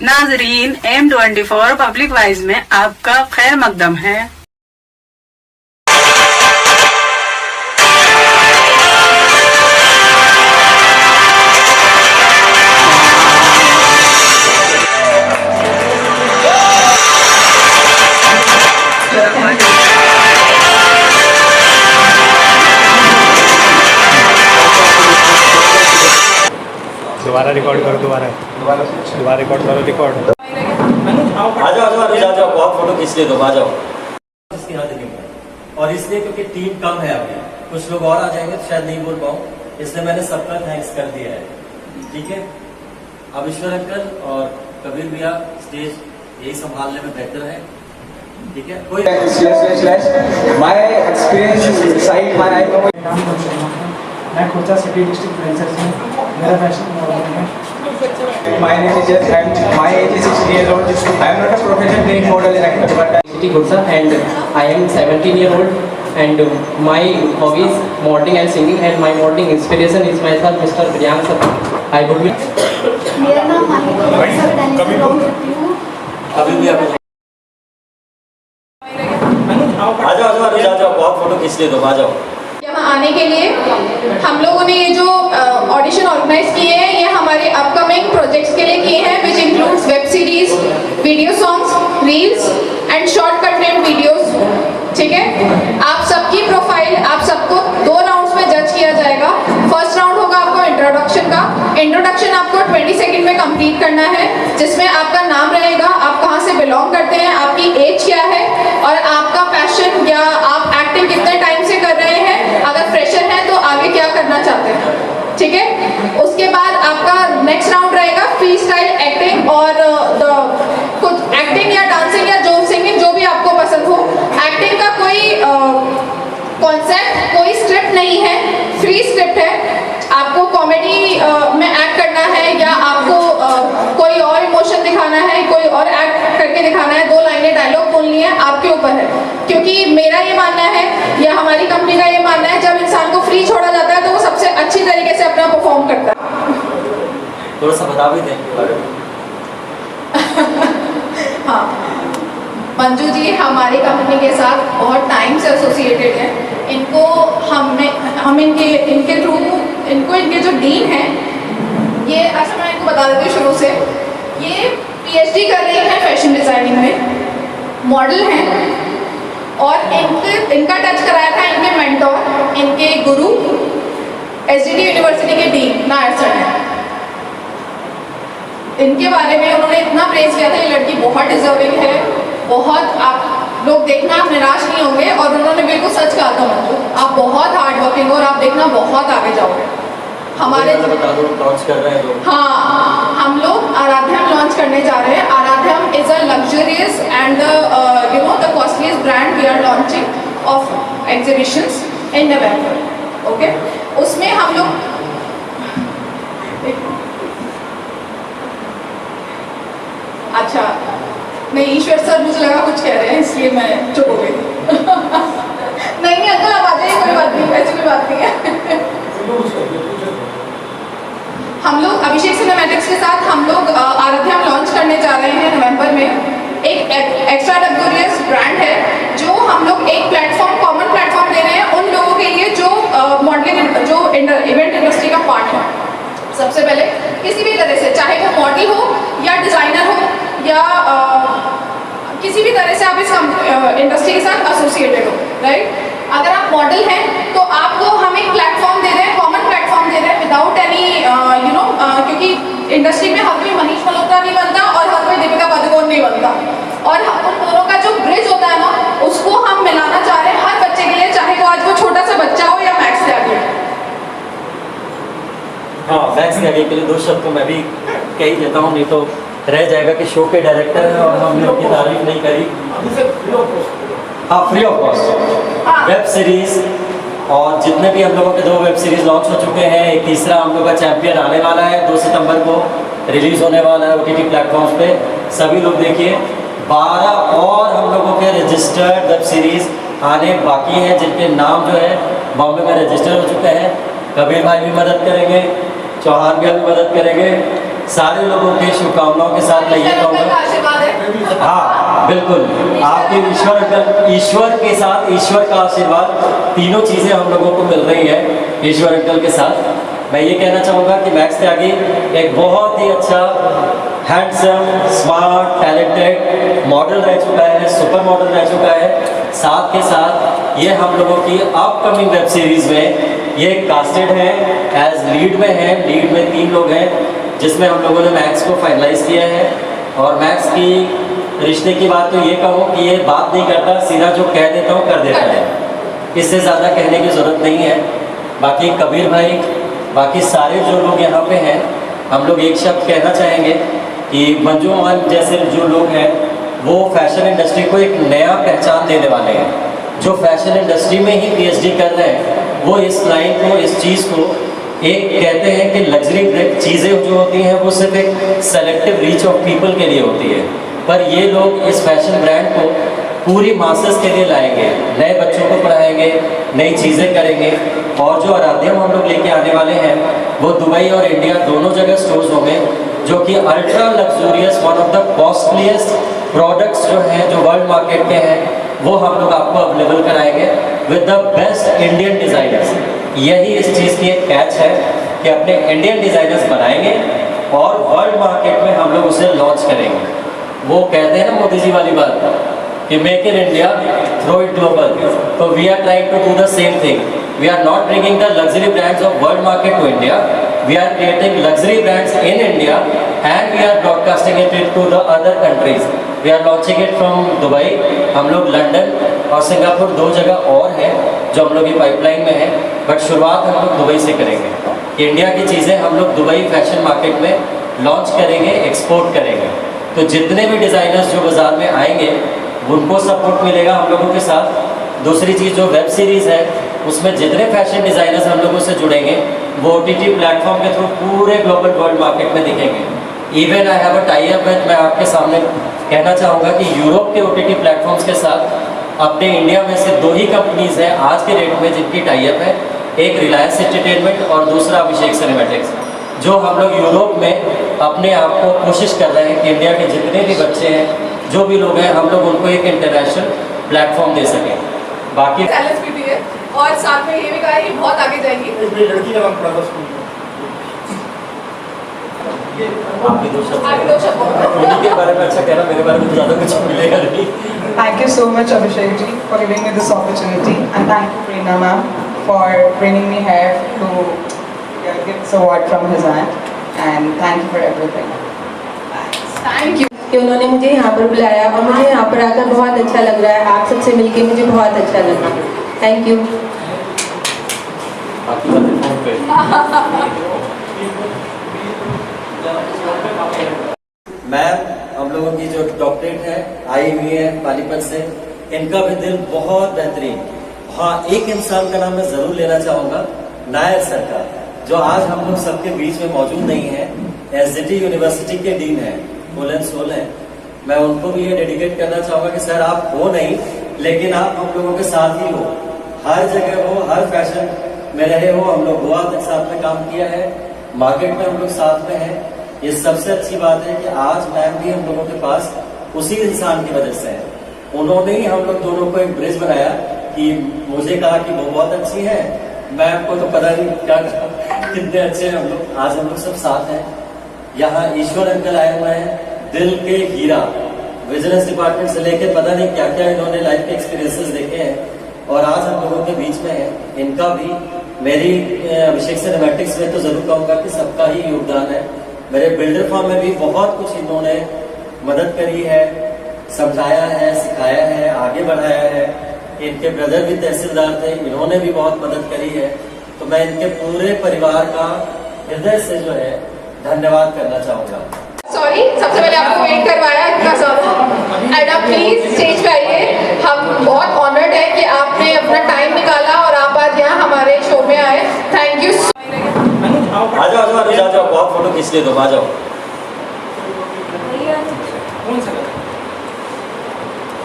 नाजरीन, M24 public wise में आपका खैर मकदम है। दोबारा रिकॉर्ड करो, दोबारा रिकॉर्ड करो, रिकॉर्ड। आ जाओ, बहुत फोटो खींच ले दो, आ जाओ। इसके यहाँ दिखेंगे और इसलिए क्योंकि टीम कम है अभी, कुछ लोग और आ जाएंगे तो शायद नहीं बोल पाऊँ, इसलिए मैंने सबका थैंक्स कर दिया है। ठीक है, अब ईश्वर अंकल और कबीर भैया स्टेज यही संभालने में बेहतर है। ठीक है, कोई माय एक्सपीरियंस साइड मैं खोचा सिटी डिस्ट्रिक्ट फ्रेंचर से मेरा फैशन मॉडल है। My name is Jeff and my age is 16 years old. I am not a professional trained model and actor, but City Gursa and I am 17 year old and my hobby is modeling and singing and my modeling inspiration is myself Mr. Priyank sir. I would be मेरा नाम कबीर भैया आ जाओ, बहुत photo खींच ले दो, आ जाओ। यहाँ आने के लिए हम लोगों ने ये जो ऑडिशन ऑर्गेनाइज किए हैं, ये हमारे अपकमिंग प्रोजेक्ट्स के लिए किए हैं, which includes web series, video songs, reels and short content videos. ठीक है, आप सबकी प्रोफाइल, आप सबको 2 राउंड्स में जज किया जाएगा। फर्स्ट राउंड होगा आपको इंट्रोडक्शन का। इंट्रोडक्शन आपको 20 सेकेंड में कंप्लीट करना है, जिसमें आपका नाम रहेगा, आप कहाँ से बिलोंग करते हैं, आपकी एज क्या है और आपका पैशन या आप एक्टिंग कितने टाइम से कर रहे हैं, अगर फ्रेशर हैं तो आगे क्या करना चाहते हैं। ठीक है, उसके बाद आपका नेक्स्ट राउंड रहेगा फ्री स्टाइल एक्टिंग और कुछ एक्टिंग या डांसिंग या जो सिंगिंग जो भी आपको पसंद हो। एक्टिंग का कोई कॉन्सेप्ट, कोई स्क्रिप्ट नहीं है, फ्री स्क्रिप्ट है। आपको कॉमेडी में एक्ट करना है या आपको कोई और इमोशन दिखाना है, कोई और एक्ट करके दिखाना है, 2 लाइनें डायलॉग बोलनी है, आपके ऊपर है। क्योंकि मेरा ये मानना है या हमारी कंपनी का ये मानना है, जब इंसान को फ्री छोड़ा जाता है तो वो सबसे अच्छी तरीके से अपना परफॉर्म करता है। थोड़ा सा बता भी दें इनके बारे में। हाँ, मंजू जी हमारी कंपनी के साथ बहुत टाइम से एसोसिएटेड हैं। इनको हम इनके थ्रू इनके जो डीन हैं, ये अच्छा मैं इनको बता देती हूँ शुरू से, ये PhD कर रही हैं फैशन डिज़ाइनिंग में, मॉडल हैं और इनका टच कराया था इनके मेंटोर, इनके गुरु SDT यूनिवर्सिटी के डीन नायर सर हैं। इनके बारे में उन्होंने इतना प्रेज किया था, ये लड़की बहुत डिजर्विंग है, बहुत, आप लोग देखना आप निराश नहीं होंगे। और उन्होंने बिल्कुल सच कहा था मंजू, आप बहुत हार्ड वर्किंग हो और आप देखना बहुत आगे जाओगे। हमारे लॉन्च कर रहे हैं लोग। हाँ, हम लोग आराध्यम लॉन्च करने जा रहे हैं। Aradhyam is a luxurious and the costliest brand we are launching of exhibitions in November. Okay, उसमें हम लोग अच्छा नहीं, ईश्वर सर मुझे लगा कुछ कह रहे हैं इसलिए मैं चुप हो गई। नहीं अंकल आप आ जाइए, कोई बात नहीं, ऐसी कोई बात नहीं है। हम लोग अभिषेक सिनेमैटिक्स के साथ हम लोग आराध्यम लॉन्च करने जा रहे हैं नवंबर में। एक एक्स्ट्रा लग्जरियस ब्रांड है जो हम लोग एक प्लेटफॉर्म, कॉमन प्लेटफॉर्म दे रहे हैं उन लोगों के लिए जो मॉडलिंग, जो इवेंट इंडस्ट्री का पार्ट है। सबसे पहले किसी भी तरह से, चाहे वो मॉडल हो या डिज़ाइनर हो या किसी भी तरह से आप इस इंडस्ट्री के साथ एसोसिएटेड हो, राइट। अगर आप मॉडल हैं तो आपको हम एक प्लेटफॉर्म दे रहे हैं, कॉमन प्लेटफॉर्म दे रहे हैं विदाउट एनी क्योंकि इंडस्ट्री में हर कोई मनीष मल्होत्रा नहीं बनता और हर कोई दीपिका पादुकोण नहीं बनता, और उन दोनों का जो ब्रिज होता है ना, उसको हम मिलाना चाह रहे हैं हर बच्चे के लिए, चाहे वो आज वो छोटा सा बच्चा हो या मैथ्स के आगे। हाँ, मैथ्स के आगे के लिए 2 शब्द तो मैं भी कह ही देता हूँ, नहीं तो रह जाएगा कि शो के डायरेक्टर हैं और हमने उनकी तारीफ नहीं करी। हाँ, free of cost web series, और जितने भी हम लोगों के 2 वेब सीरीज लॉन्च हो चुके हैं, एक तीसरा हम लोग का चैंपियन आने वाला है, 2 सितंबर को रिलीज होने वाला है OTT प्लेटफॉर्म्स पे, सभी लोग देखिए। 12 और हम लोगों के रजिस्टर्ड वेब सीरीज आने बाकी हैं, जिनके नाम जो है बॉम्बे में रजिस्टर हो चुके हैं। कबीर भाई भी मदद करेंगे, चौहान भैया भी मदद करेंगे, सारे लोगों की शुभकामनाओं के साथ मैं ये कहूँगा, हाँ बिल्कुल, आपके ईश्वर के साथ ईश्वर का आशीर्वाद, तीनों चीज़ें हम लोगों को मिल रही है ईश्वर अंकल के साथ। मैं ये कहना चाहूँगा कि मैक्स त्यागी एक बहुत ही अच्छा हैंडसम, स्मार्ट, टैलेंटेड मॉडल रह चुका है, सुपर मॉडल रह चुका है। साथ के साथ ये हम लोगों की अपकमिंग वेब सीरीज़ में ये कास्टेड है, एज लीड में है। लीड में 3 लोग हैं, जिसमें हम लोगों ने मैक्स को फाइनलाइज किया है। और मैक्स की रिश्ते की बात तो ये कहूँ कि ये बात नहीं करता, सीधा जो कह देता हूँ कर देता है, इससे ज़्यादा कहने की ज़रूरत नहीं है। बाकी कबीर भाई, बाकी सारे जो लोग यहाँ पे हैं, हम लोग एक शब्द कहना चाहेंगे कि मंजू मान जैसे जो लोग हैं वो फैशन इंडस्ट्री को एक नया पहचान देने वाले हैं। जो फैशन इंडस्ट्री में ही पीएचडी कर रहे हैं वो इस लाइन को, इस चीज़ को एक कहते हैं कि लग्जरी चीज़ें जो होती हैं वो सिर्फ एक सेलेक्टिव रीच ऑफ पीपल के लिए होती है, पर ये लोग इस फैशन ब्रांड को पूरी मासेस के लिए लाएंगे, नए बच्चों को पढ़ाएंगे, नई चीज़ें करेंगे। और जो आराध्यम हम लोग लेके आने वाले हैं वो दुबई और इंडिया दोनों जगह स्टोर्स होंगे, जो कि ultra luxurious, one of the costliest products जो हैं जो वर्ल्ड मार्केट के हैं वो हम लोग आपको अवेलेबल कराएंगे with the best Indian designers. यही इस चीज़ की एक कैच है कि अपने इंडियन डिज़ाइनर्स बनाएंगे और वर्ल्ड मार्केट में हम लोग उसे लॉन्च करेंगे। वो कहते हैं ना मोदी जी वाली बात कि make in India, throw it global. तो we are trying to do the same thing. We are not bringing the luxury brands of world market to India, we are creating luxury brands in India and we are broadcasting it to the other countries. We are launching it from Dubai, हम लोग London और Singapore 2 जगह और हैं जो हम लोग की पाइपलाइन में है, बट शुरुआत हम लोग दुबई से करेंगे। इंडिया की चीज़ें हम लोग दुबई फैशन मार्केट में लॉन्च करेंगे, एक्सपोर्ट करेंगे। तो जितने भी डिज़ाइनर्स जो बाज़ार में आएंगे उनको सपोर्ट मिलेगा हम लोगों के साथ। दूसरी चीज़ जो वेब सीरीज़ है उसमें जितने फैशन डिज़ाइनर्स हम लोगों से जुड़ेंगे वो OTT प्लेटफॉर्म के थ्रू पूरे ग्लोबल वर्ल्ड मार्केट में दिखेंगे। Even I have a tie up with, मैं आपके सामने कहना चाहूँगा कि यूरोप के OTT प्लेटफॉर्म्स के साथ अपने इंडिया में से 2 ही कंपनीज़ हैं आज के डेट में जिनकी टाई अप है, एक रिलायंस एंटरटेनमेंट और दूसरा अभिषेक सिनेमैटिक्स। जो हम लोग यूरोप में अपने आप को कोशिश कर रहे हैं कि इंडिया के जितने भी बच्चे हैं, जो भी लोग हैं, हम लोग उनको एक इंटरनेशनल प्लेटफॉर्म दे सकें। बाकी टैलेंट्स भी है और साथ में ये भी कहा है कि बहुत आगे जाएगी। लड़की का नाम पड़ा था स्कूल में। आपके 2 शब्द उन्हीं के बारे में अच्छा कहना, मेरे बारे में तो ज़्यादा कुछ मिलेगा नहीं। Thank you so much, Abhishek ji, for giving me this opportunity, and thank you, Preena ma'am, for bringing me here to get this award from his hand, and thank you for everything. Thank you कि उन्होंने मुझे यहाँ पर बुलाया और मुझे यहाँ पर आकर बहुत अच्छा लग रहा है। आप सबसे मिलके मुझे बहुत अच्छा लगा। Thank you. मैम हम लोगों की जो डॉक्टरेट है आई हुई है पानीपत से, इनका भी दिल बहुत बेहतरीन। हाँ, एक इंसान का नाम मैं जरूर लेना चाहूँगा, नायर सरकार, जो आज हम लोग सबके बीच में मौजूद नहीं है। SGT यूनिवर्सिटी के डीन है, फुल एंड सोल है। मैं उनको भी ये डेडिकेट करना चाहूँगा कि सर आप हो नहीं, लेकिन आप हम लोगों के साथ ही हो, हर जगह हो, हर फैशन में रहे हो। हम लोग गोवा तक साथ में काम किया है, मार्केट में हम लोग साथ में हैं। ये सबसे अच्छी बात है कि आज मैम भी हम लोगों के पास उसी इंसान की वजह से है। उन्होंने ही हम लोग दोनों को एक ब्रिज बनाया कि मुझे कहा कि वो बहुत अच्छी है, मैम को तो पता नहीं क्या कितने अच्छे हैं हम लोग। आज हम लोग सब साथ हैं। यहाँ ईश्वर अंकल आए हुए हैं, दिल के हीरा, विजिलेंस डिपार्टमेंट से लेकर पता नहीं क्या क्या इन्होंने लाइफ के एक्सपीरियंसेस देखे हैं और आज हम लोगों के बीच में है। इनका भी मेरी अभिषेक सिनेमैटिक्स में तो जरूर कहूँगा कि सबका ही योगदान है। मेरे बिल्डर फॉर्म में भी बहुत कुछ इन्होंने मदद करी है, समझाया है, सिखाया है, आगे बढ़ाया है। इनके ब्रदर भी तहसीलदार थे, इन्होंने भी बहुत मदद करी है। तो मैं इनके पूरे परिवार का हृदय से जो है धन्यवाद करना चाहूँगा। सॉरी, सबसे पहले आपको वेट करवाया इतना सब। एंड आप प्लीज स्टेज पे आइए। हम बहुत ऑनर्ड है कि आपने अपना टाइम निकाला और आप आज यहाँ हमारे शो में आए। Thank you. आ जाओ आ जाओ, बहुत फोटो खींच ले दो, आ जाओ।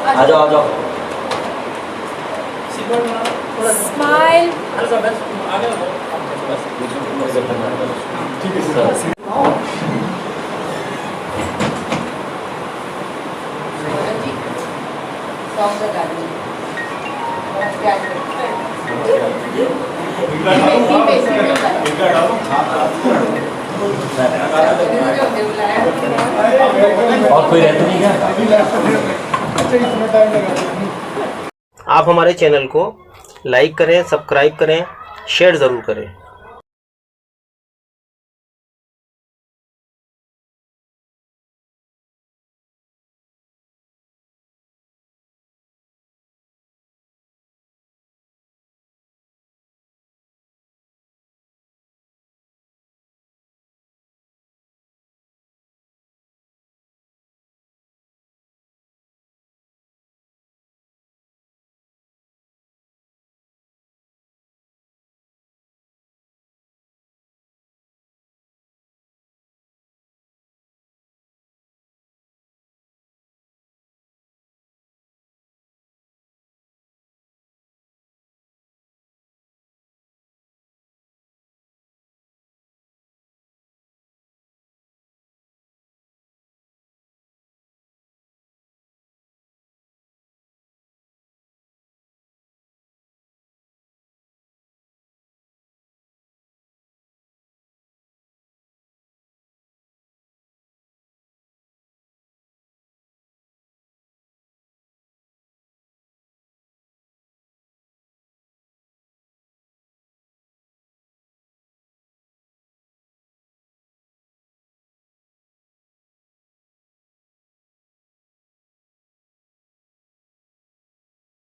आ जाओ आ जाओ। स्माइल। ठीक है सर। डॉक्टर अकेडमी और कोई रहता नहीं क्या? आप हमारे चैनल को लाइक करें, सब्सक्राइब करें, शेयर ज़रूर करें।